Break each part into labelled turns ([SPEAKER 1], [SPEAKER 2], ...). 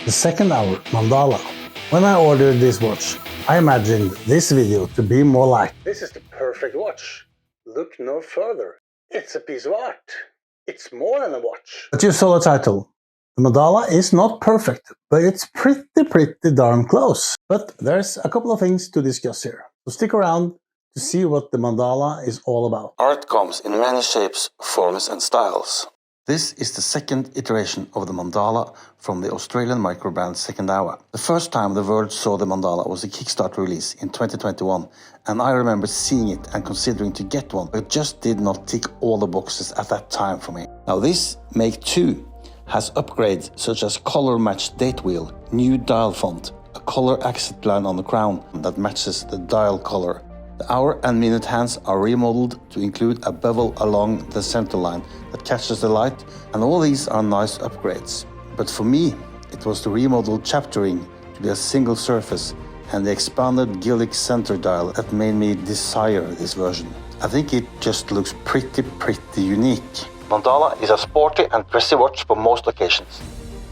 [SPEAKER 1] the Second Hour Mandala. When I ordered this watch, I imagined this video to be more like, this is the perfect watch. Look no further. It's a piece of art. It's more than a watch. But you saw the title. The Mandala is not perfect, but it's pretty darn close. But there's a couple of things to discuss here. So stick around to see what the Mandala is all about.
[SPEAKER 2] Art comes in many shapes, forms and styles. This is the second iteration of the Mandala from the Australian Microbrand Second Hour. The first time the world saw the Mandala was a Kickstarter release in 2021, and I remember seeing it and considering to get one, but it just did not tick all the boxes at that time for me. Now this Make 2 has upgrades such as color-matched date wheel, new dial font, a color accent line on the crown that matches the dial color. The hour and minute hands are remodeled to include a bevel along the center line that catches the light, and all these are nice upgrades. But for me, it was the remodeled chaptering to be a single surface and the expanded gilded center dial that made me desire this version. I think it just looks pretty unique. Mandala is a sporty and dressy watch for most occasions.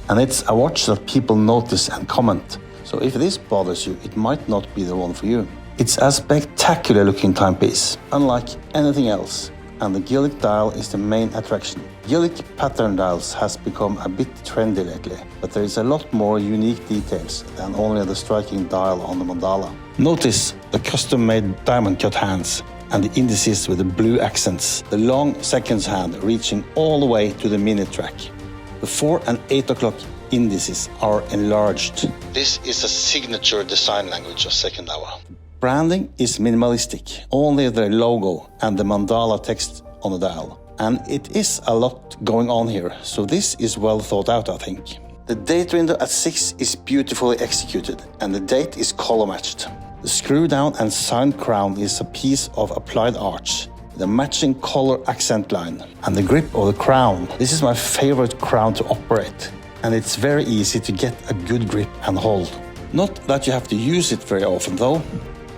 [SPEAKER 2] And it's a watch that people notice and comment. So if this bothers you, it might not be the one for you. It's a spectacular looking timepiece, unlike anything else, and the gilded dial is the main attraction. Gilded pattern dials has become a bit trendy lately, but there is a lot more unique details than only the striking dial on the Mandala. Notice the custom-made diamond cut hands and the indices with the blue accents, the long seconds hand reaching all the way to the minute track. The 4 and 8 o'clock indices are enlarged. This is a signature design language of Second Hour. Branding is minimalistic, only the logo and the Mandala text on the dial. And it is a lot going on here, so this is well thought out, I think. The date window at 6 is beautifully executed, and the date is color matched. The screw down and signed crown is a piece of applied arch, the matching color accent line, and the grip of the crown. This is my favorite crown to operate, and it's very easy to get a good grip and hold. Not that you have to use it very often though,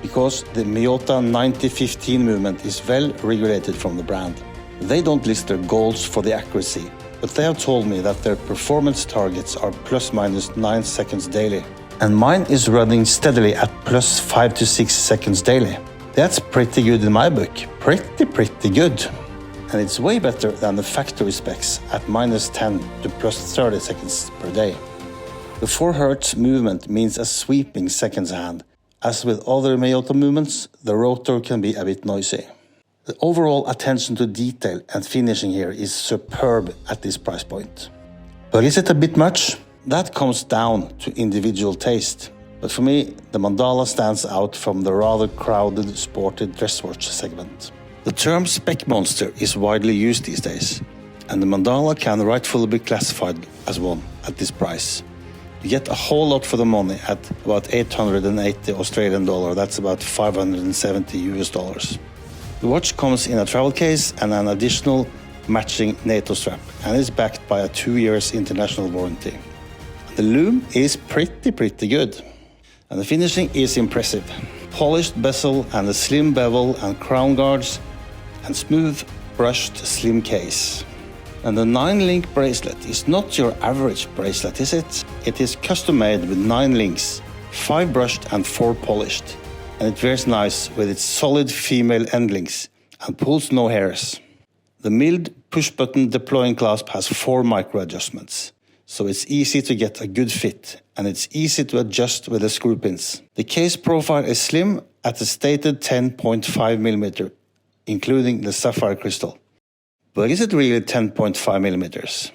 [SPEAKER 2] because the Miyota 90-15 movement is well regulated from the brand. They don't list their goals for the accuracy, but they have told me that their performance targets are +/- 9 seconds daily. And mine is running steadily at +5 to 6 seconds daily. That's pretty good in my book, pretty good. And it's way better than the factory specs at -10 to +30 seconds per day. The 4 Hz movement means a sweeping seconds hand. As with other Miyota movements, the rotor can be a bit noisy. The overall attention to detail and finishing here is superb at this price point. But is it a bit much? That comes down to individual taste. But for me, the Mandala stands out from the rather crowded sporty dress watch segment. The term spec monster is widely used these days, and the Mandala can rightfully be classified as one at this price. You get a whole lot for the money at about 880 Australian dollar, that's about 570 US dollars. The watch comes in a travel case and an additional matching NATO strap, and is backed by a 2 years international warranty. The loom is pretty good, and the finishing is impressive. Polished bezel and a slim bevel and crown guards, and smooth brushed slim case. And the 9-link bracelet is not your average bracelet, is it? It is custom made with 9 links, 5 brushed and 4 polished. And it wears nice with its solid female end links and pulls no hairs. The milled push-button deploying clasp has 4 micro adjustments, so it's easy to get a good fit, and it's easy to adjust with the screw pins. The case profile is slim at the stated 10.5 mm, including the sapphire crystal. But is it really 10.5 mm?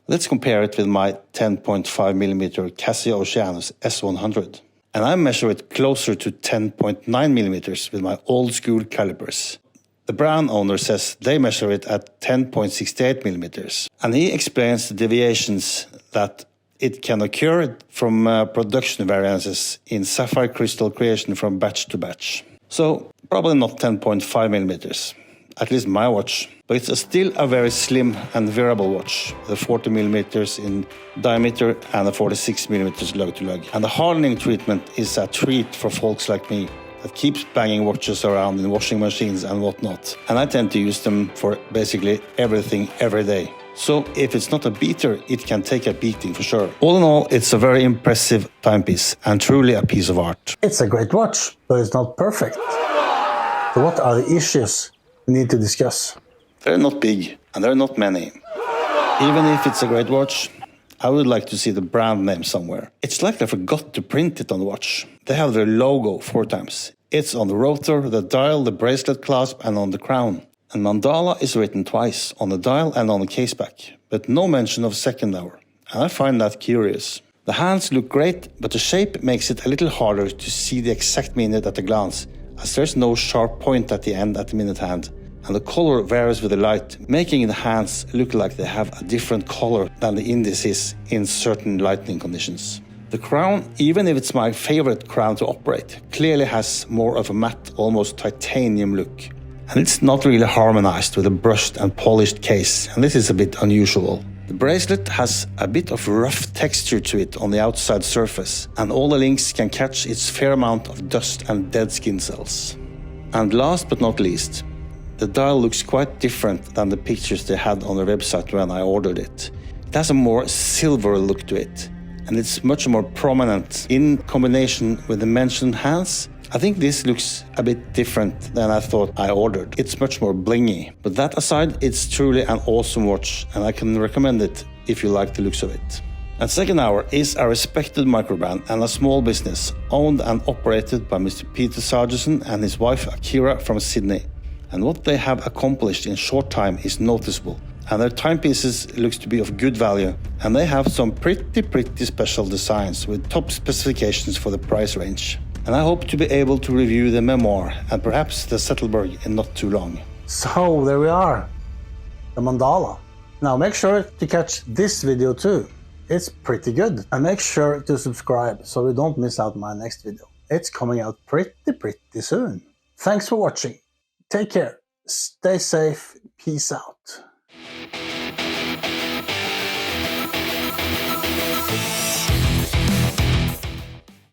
[SPEAKER 2] Let's compare it with my 10.5 mm Casio Oceanus S100. And I measure it closer to 10.9 mm with my old school calipers. The brand owner says they measure it at 10.68 mm. And he explains the deviations that it can occur from production variances in sapphire crystal creation from batch to batch. So probably not 10.5 mm. At least my watch, but it's still a very slim and wearable watch, the 40 mm in diameter and a 46 mm lug to lug. And the hardening treatment is a treat for folks like me that keeps banging watches around in washing machines and whatnot. And I tend to use them for basically everything every day. So if it's not a beater, it can take a beating for sure. All in all, it's a very impressive timepiece and truly a piece of art.
[SPEAKER 1] It's a great watch, but it's not perfect. So what are the issues we need to discuss?
[SPEAKER 2] They're not big, and there are not many. Even if it's a great watch, I would like to see the brand name somewhere. It's like they forgot to print it on the watch. They have their logo 4 times. It's on the rotor, the dial, the bracelet clasp, and on the crown. And Mandala is written twice, on the dial and on the caseback, but no mention of Second Hour. And I find that curious. The hands look great, but the shape makes it a little harder to see the exact minute at a glance, as there's no sharp point at the end at the minute hand. And the color varies with the light, making the hands look like they have a different color than the indices in certain lighting conditions. The crown, even if it's my favorite crown to operate, clearly has more of a matte, almost titanium look. And it's not really harmonized with a brushed and polished case, and this is a bit unusual. The bracelet has a bit of rough texture to it on the outside surface, and all the links can catch its fair amount of dust and dead skin cells. And last but not least, the dial looks quite different than the pictures they had on their website when I ordered it. It has a more silver look to it, and it's much more prominent in combination with the mentioned hands. I think this looks a bit different than I thought I ordered. It's much more blingy. But that aside, it's truly an awesome watch, and I can recommend it if you like the looks of it. And Second Hour is a respected microbrand and a small business, owned and operated by Mr. Peter Sargison and his wife Akira from Sydney. And what they have accomplished in short time is noticeable. And their timepieces looks to be of good value, and they have some pretty special designs with top specifications for the price range. And I hope to be able to review the memoir and perhaps the Zettelberg in not too long.
[SPEAKER 1] So there we are, the Mandala. Now make sure to catch this video too. It's pretty good. And make sure to subscribe so you don't miss out my next video. It's coming out pretty soon. Thanks for watching. Take care. Stay safe. Peace out.